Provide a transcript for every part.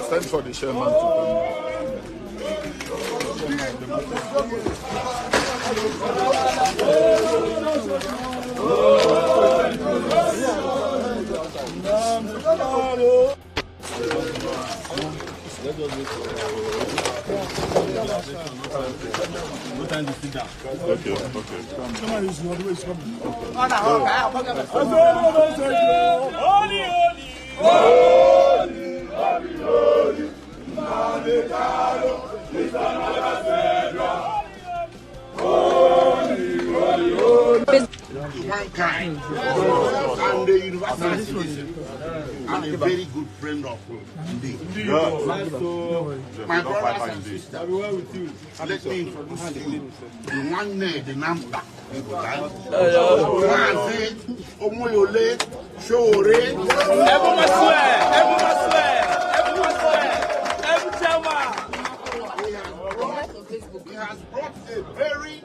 Thanks for the chairman to come. No time to sit down. Okay. Somebody is not always coming. Mankind and the university citizen and a very good friend of Nnamdi. My brothers and sisters, let me introduce you the one named Nnamdi. Mazi, Omoyole, Sowore. Everyone swear. He has brought a very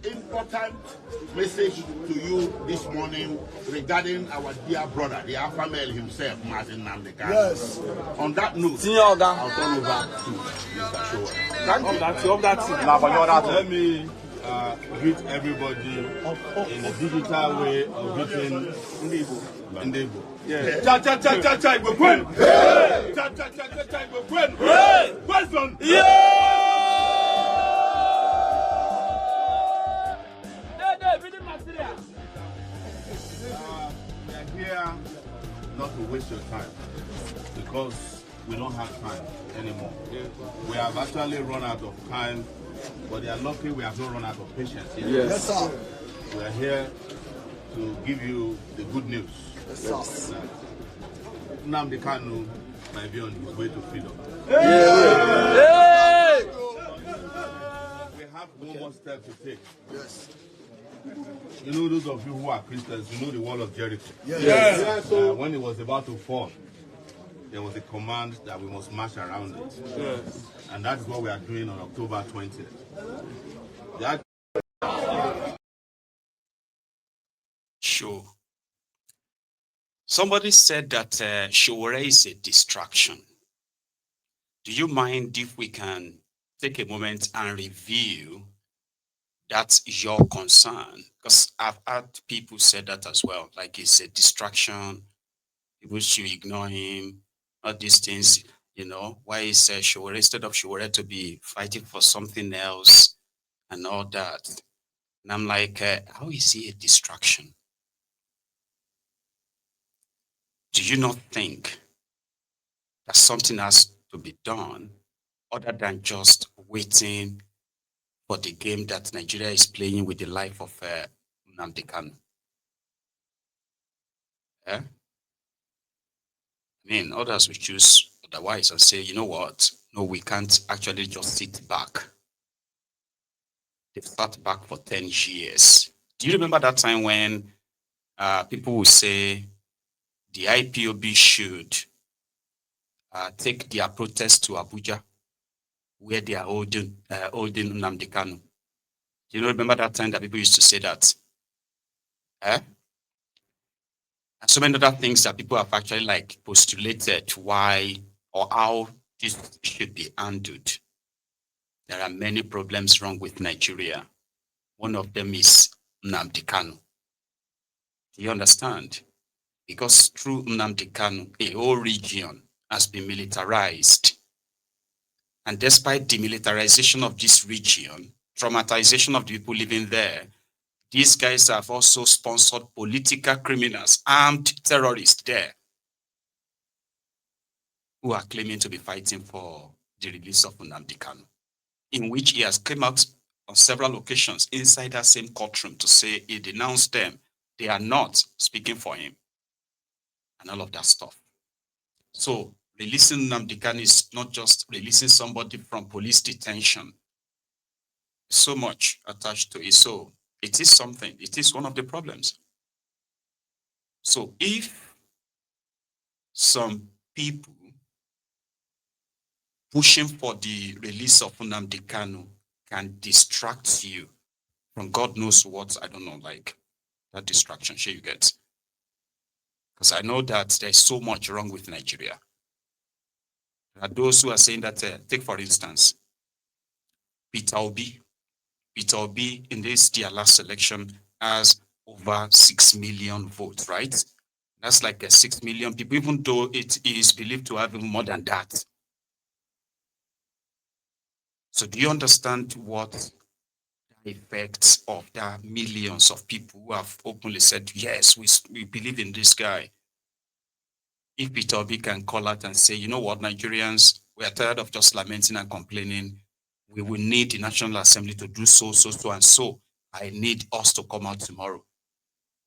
important message to you this morning regarding our dear brother, the alpha male himself, Mazi Nnamdi. Yes. On that note, I'll turn over to Mr. Sowore. Let me greet everybody in a digital way of greeting Ndebo. Yeah. Cha Igbo Kwen. Cha Igbo Kwen. Question. We are here not to waste your time because we don't have time anymore. We have actually run out of time, but they are lucky we have not run out of patience yet. Yes, sir. We are here to give you the good news. Yes, sir. Nnamdi Kanu might be on his way to freedom. We have one more step to take. Yes. You know, those of you who are Christians, you know the wall of Jericho. Yes. When it was about to fall, there was a command that we must march around it. Yes. And that's what we are doing on October 20th. Sure. Somebody said that Sowore is a distraction. Do you mind if we can take a moment and review that's your concern? Because I've had people say that as well, like it's a distraction, people should ignore him, all these things, you know, why is Sowore, instead of Sowore to be fighting for something else and all that. And I'm like, how is he a distraction? Do you not think that something has to be done other than just waiting for the game that Nigeria is playing with the life of Nnamdi Kanu? I mean, others will choose otherwise and say, you know what? No, we can't actually just sit back. They've sat back for 10 years. Do you remember that time when people will say the IPOB should take their protest to Abuja, where they are holding Nnamdi Kanu? Do you remember that time that people used to say that? And so many other things that people have actually like postulated why or how this should be handled. There are many problems wrong with Nigeria. One of them is Nnamdi Kanu. Do you understand? Because through Nnamdi Kanu, a whole region has been militarized. And despite demilitarization of this region, traumatization of the people living there, these guys have also sponsored political criminals, armed terrorists there, who are claiming to be fighting for the release of Nnamdi Kanu, in which he has come out on several occasions inside that same courtroom to say he denounced them. They are not speaking for him and all of that stuff. So releasing Nnamdi Kanu is not just releasing somebody from police detention. So much attached to it. So it is something. It is one of the problems. So if some people pushing for the release of Nnamdi Kanu can distract you from God knows what, I don't know, like that distraction sure you get. Because I know that there's so much wrong with Nigeria. There are those who are saying that, take for instance, Peter Obi in this their last election has over 6 million votes, right? That's like 6 million people, even though it is believed to have even more than that. So do you understand what the effects of the millions of people who have openly said, yes, we believe in this guy? If Peter Obi can call out and say, you know what, Nigerians, we are tired of just lamenting and complaining. We will need the National Assembly to do so, and so. I need us to come out tomorrow.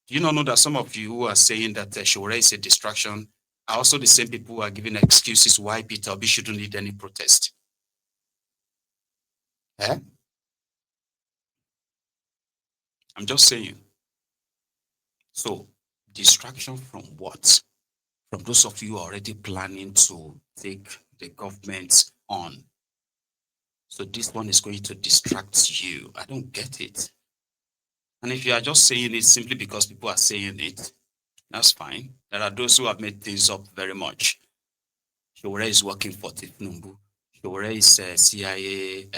Do you not know that some of you who are saying that Sowore is a distraction are also the same people who are giving excuses why Peter Obi shouldn't lead any protest? Eh? I'm just saying. So, distraction from what? From those of you already planning to take the government on. So this one is going to distract you. I don't get it. And if you are just saying it simply because people are saying it, that's fine. There are those who have made things up very much. Sowore is working for Nnamdi. Sowore is a CIA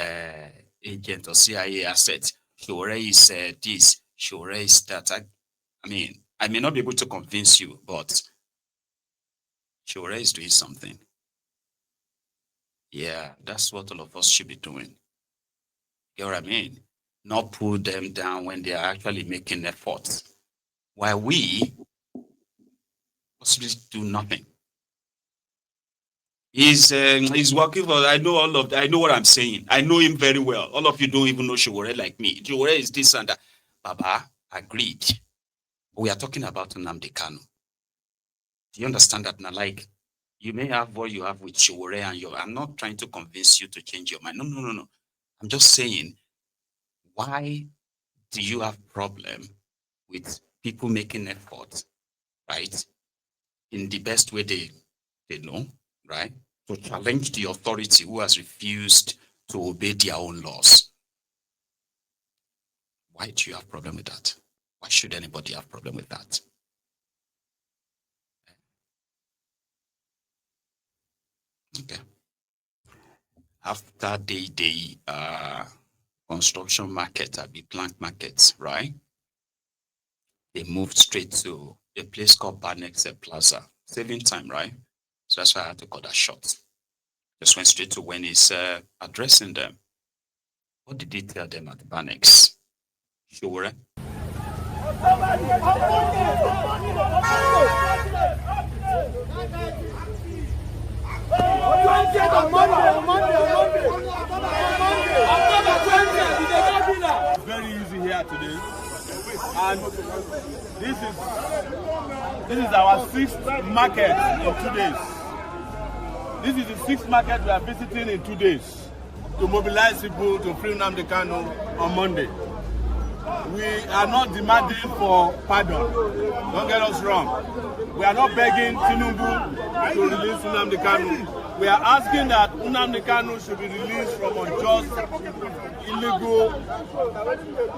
agent or CIA asset. Sowore is this. Sowore is that. I mean, I may not be able to convince you, but Sowore is doing something. Yeah, that's what all of us should be doing. You know what I mean? Not pull them down when they are actually making efforts. While we possibly do nothing. He's working for, I know what I'm saying. I know him very well. All of you don't even know Sowore like me. Sowore is this and that. Baba, agreed. We are talking about Nnamdi Kanu. Do you understand that now? Like, you may have what you have with Sowore and I'm not trying to convince you to change your mind. No. I'm just saying, why do you have problem with people making effort, right? In the best way they know, right? To challenge the authority who has refused to obey their own laws. Why do you have problem with that? Why should anybody have problem with that? Okay. After the construction market at the plank markets, right? They moved straight to a place called Banex Plaza, saving time, right? So that's why I had to cut that short. Just went straight to when he's addressing them. What did he tell them at the Banex? Sowore? Very easy here today, and this is our 6th market in 2 days. This is the 6th market we are visiting in 2 days to mobilize people to free Nnamdi Kanu on Monday. We are not demanding for pardon. Don't get us wrong. We are not begging Tinubu to release Nnamdi Kanu. We are asking that Nnamdi Kanu should be released from unjust, illegal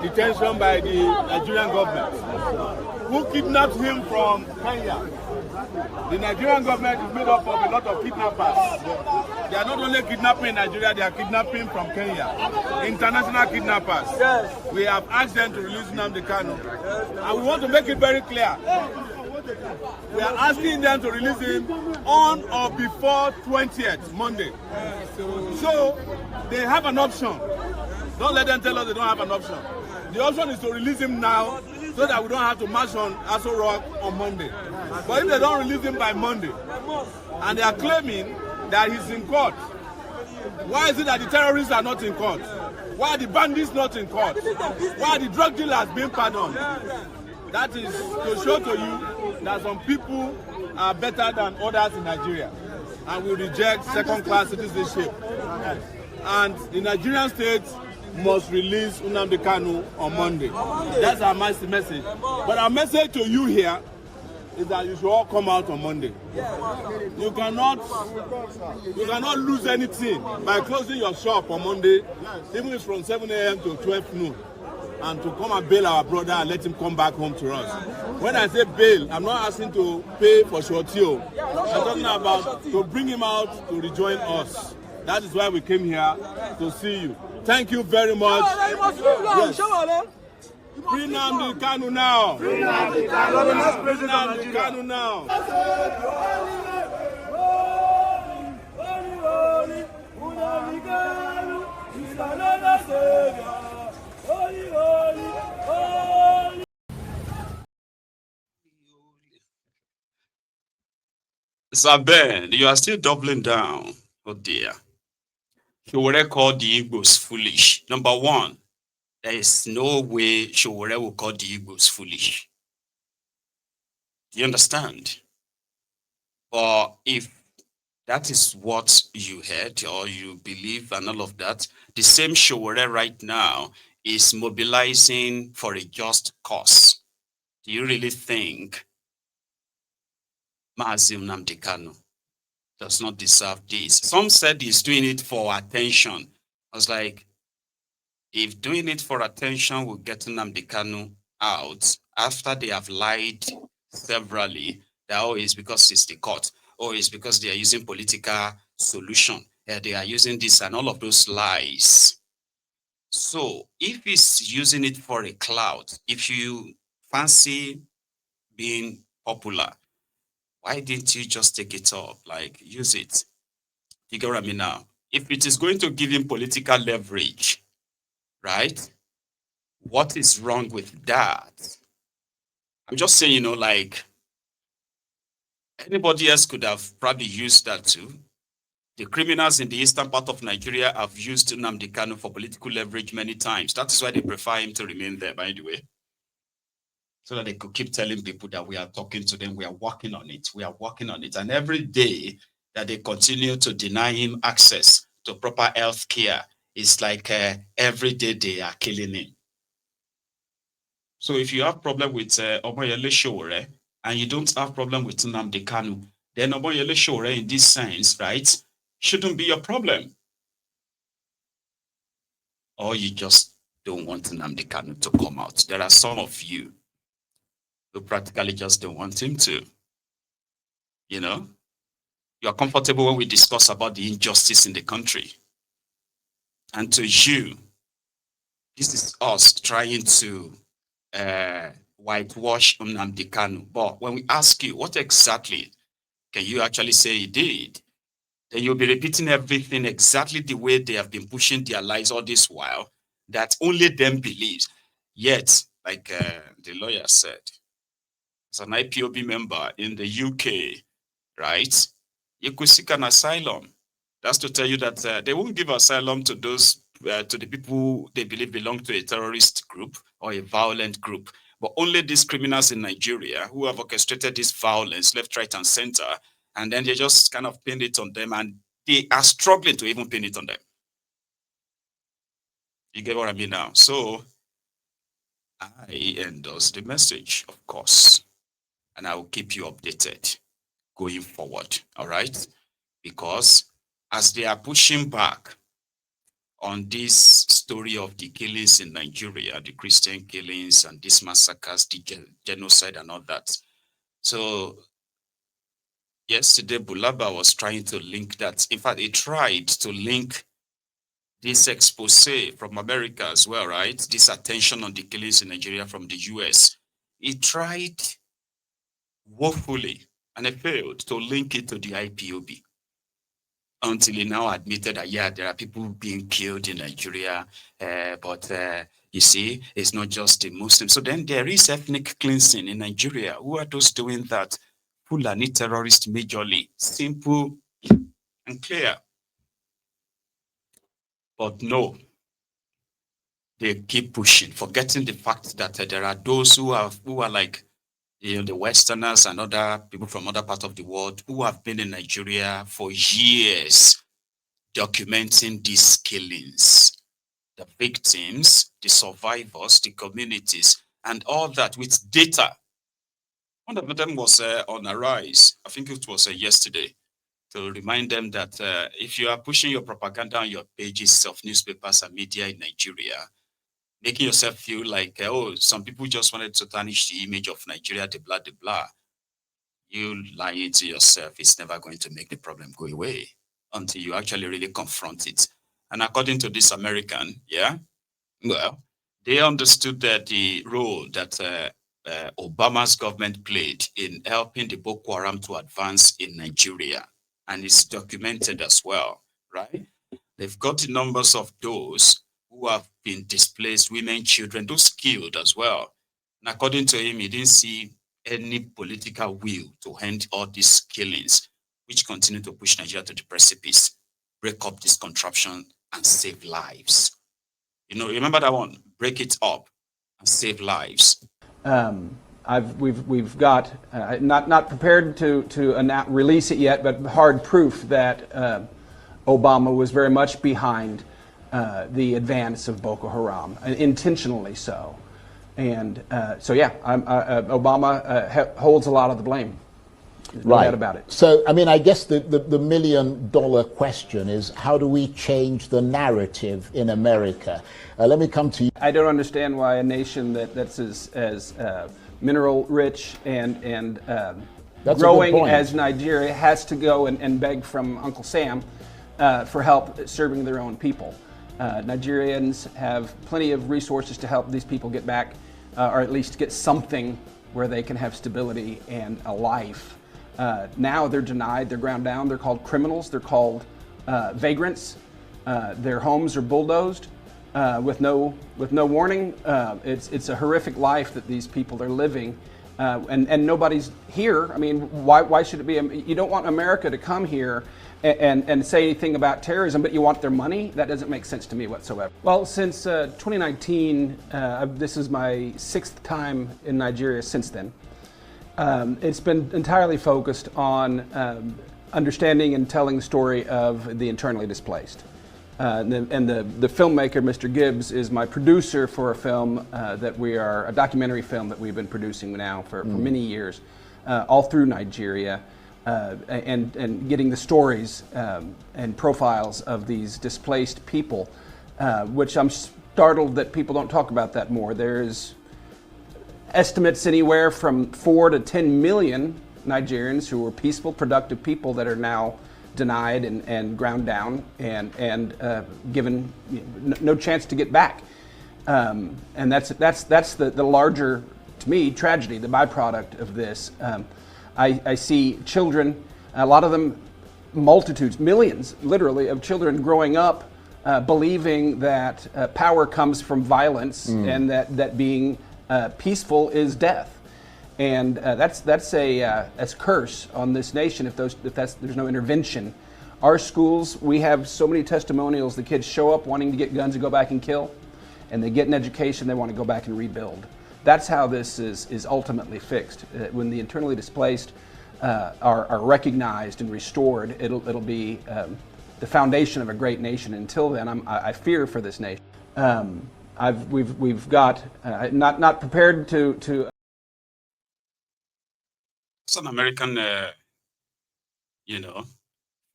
detention by the Nigerian government, who kidnapped him from Kenya. The Nigerian government is made up of a lot of kidnappers. They are not only kidnapping in Nigeria, they are kidnapping from Kenya. International kidnappers. Yes. We have asked them to release Nnamdi Kanu. And we want to make it very clear. We are asking them to release him on or before 20th, Monday. So they have an option. Don't let them tell us they don't have an option. The option is to release him now so that we don't have to march on Aso Rock on Monday. But if they don't release him by Monday, and they are claiming that he's in court, why is it that the terrorists are not in court? Why are the bandits not in court? Why are the drug dealers being pardoned? That is to show to you that some people are better than others in Nigeria. and we reject second-class citizenship. And the Nigerian state must release Nnamdi Kanu on Monday. That's our message. But our message to you here is that you should all come out on Monday. You cannot lose anything by closing your shop on Monday, even if it's from 7 a.m. to 12 noon, and to come and bail our brother and let him come back home to us. When I say bail, I'm not asking to pay for shortio. I'm talking about to bring him out to rejoin us. That is why we came here to see you. Thank you very much. Yes. Free Nnamdi Kanu now. Free Nnamdi Kanu. Free Nnamdi Kanu now. Sir Ben, you are still doubling down. Oh dear. Sowore called the Igbos foolish. Number one, there is no way Sowore will call the Igbos foolish. Do you understand? But if that is what you heard or you believe and all of that, the same Sowore right now is mobilizing for a just cause. Do you really think Mazi Nnamdi Kanu does not deserve this? Some said he's doing it for attention. I was like, if doing it for attention will get Nnamdi Kanu out after they have lied severally, that it's because it's the court, or it's because they are using political solution, they are using this and all of those lies. So if he's using it for a clout, if you fancy being popular, why didn't you just take it up? Like, use it. You get what I mean now? If it is going to give him political leverage, right? What is wrong with that? I'm just saying, like, anybody else could have probably used that too. The criminals in the eastern part of Nigeria have used Nnamdi Kanu for political leverage many times. That is why they prefer him to remain there, by the way. So that they could keep telling people that we are talking to them, we are working on it, we are working on it. And every day that they continue to deny him access to proper health care, it's like every day they are killing him. So if you have problem with Omoyele Sowore and you don't have problem with Nnamdi Kanu, then Omoyele Sowore in this sense, right, shouldn't be your problem. Or you just don't want Nnamdi Kanu to come out. There are some of you who practically just don't want him to. You are comfortable when we discuss about the injustice in the country. And to you, this is us trying to whitewash Nnamdi Kanu. But when we ask you, what exactly can you actually say he did? Then you'll be repeating everything exactly the way they have been pushing their lies all this while, that only them believes. Yet, like the lawyer said, as an IPOB member in the UK, right, you could seek an asylum. That's to tell you that they won't give asylum to those, to the people they believe belong to a terrorist group or a violent group, but only these criminals in Nigeria who have orchestrated this violence left, right, and center, and then they just kind of pin it on them, and they are struggling to even pin it on them. You get what I mean now? So I endorse the message, of course, and I will keep you updated going forward, all right? Because as they are pushing back on this story of the killings in Nigeria, the Christian killings and these massacres, the genocide and all that. So yesterday, Bulaba was trying to link that. In fact, he tried to link this expose from America as well, right? This attention on the killings in Nigeria from the US. He tried woefully, and he failed to link it to the IPOB. Until he now admitted that, yeah, there are people being killed in Nigeria, but you see, it's not just the Muslims. So then there is ethnic cleansing in Nigeria. Who are those doing that? Fulani terrorists majorly. Simple and clear. But no, they keep pushing, forgetting the fact that there are those who are like the Westerners and other people from other parts of the world who have been in Nigeria for years documenting these killings, the victims, the survivors, the communities, and all that with data. One of them was on Arise, I think it was yesterday, to remind them that if you are pushing your propaganda on your pages of newspapers and media in Nigeria, making yourself feel like, oh, some people just wanted to tarnish the image of Nigeria, the blah, the blah. You lying to yourself is never going to make the problem go away until you actually really confront it. And according to this American, yeah, well, they understood that the role that Obama's government played in helping the Boko Haram to advance in Nigeria, and it's documented as well, right? They've got the numbers of those who have been displaced, women, children, those killed as well. And according to him, he didn't see any political will to end all these killings, which continue to push Nigeria to the precipice, break up this contraption, and save lives. You know, remember that one? Break it up and save lives. We've got not prepared to release it yet, but hard proof that Obama was very much behind the advance of Boko Haram, intentionally so. And so, yeah, Obama holds a lot of the blame. There's no doubt about it. So, I mean, I guess the million-dollar question is, how do we change the narrative in America? Let me come to you. I don't understand why a nation that's as mineral rich and growing as Nigeria has to go and beg from Uncle Sam for help serving their own people. Nigerians have plenty of resources to help these people get back, or at least get something where they can have stability and a life. Now they're denied, they're ground down, they're called criminals, they're called vagrants. Their homes are bulldozed with no warning. It's a horrific life that these people are living, and nobody's here. I mean, why should it be? You don't want America to come here and say anything about terrorism, but you want their money? That doesn't make sense to me whatsoever. Well, since 2019, this is my 6th time in Nigeria since then. It's been entirely focused on understanding and telling the story of the internally displaced. And the filmmaker, Mr. Gibbs, is my producer for a film a documentary film that we've been producing now for many years, all through Nigeria, and getting the stories and profiles of these displaced people, which I'm startled that people don't talk about that more. There's estimates anywhere from 4 to 10 million Nigerians who were peaceful, productive people that are now denied and ground down and given no chance to get back. And that's the larger, to me, tragedy, the byproduct of this. I see children, a lot of them, multitudes, millions, literally, of children growing up believing that power comes from violence and that being peaceful is death. And that's a curse on this nation if there's no intervention. Our schools, we have so many testimonials. The kids show up wanting to get guns and go back and kill, and they get an education, they want to go back and rebuild. That's how this is ultimately fixed. When the internally displaced are recognized and restored, it'll be the foundation of a great nation. Until then, I fear for this nation. We've got not prepared to. It's an American,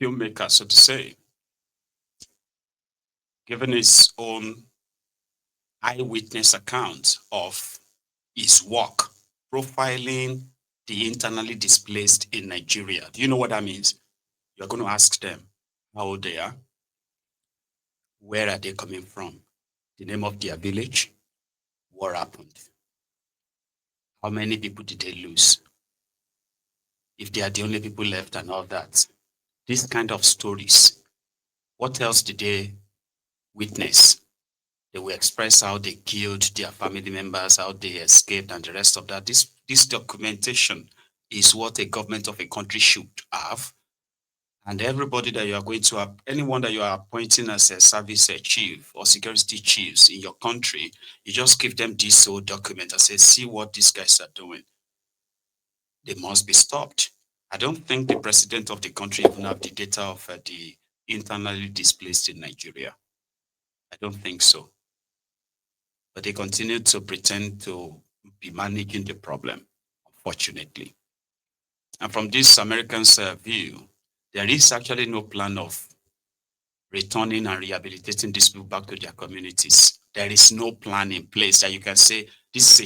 filmmaker, so to say, given his own eyewitness account of his work profiling the internally displaced in Nigeria. Do you know what that means? You're going to ask them how old they are, where are they coming from, the name of their village, what happened, how many people did they lose, if they are the only people left and all that. These kind of stories, what else did they witness? They will express how they killed their family members, how they escaped, and the rest of that. This documentation is what a government of a country should have. And everybody that you are going to have, anyone that you are appointing as a service chief or security chiefs in your country, you just give them this whole document and say, see what these guys are doing. They must be stopped. I don't think the president of the country even have the data of the internally displaced in Nigeria. I don't think so. But they continue to pretend to be managing the problem, unfortunately. And from this Americans' view, there is actually no plan of returning and rehabilitating these people back to their communities. There is no plan in place that you can say this is a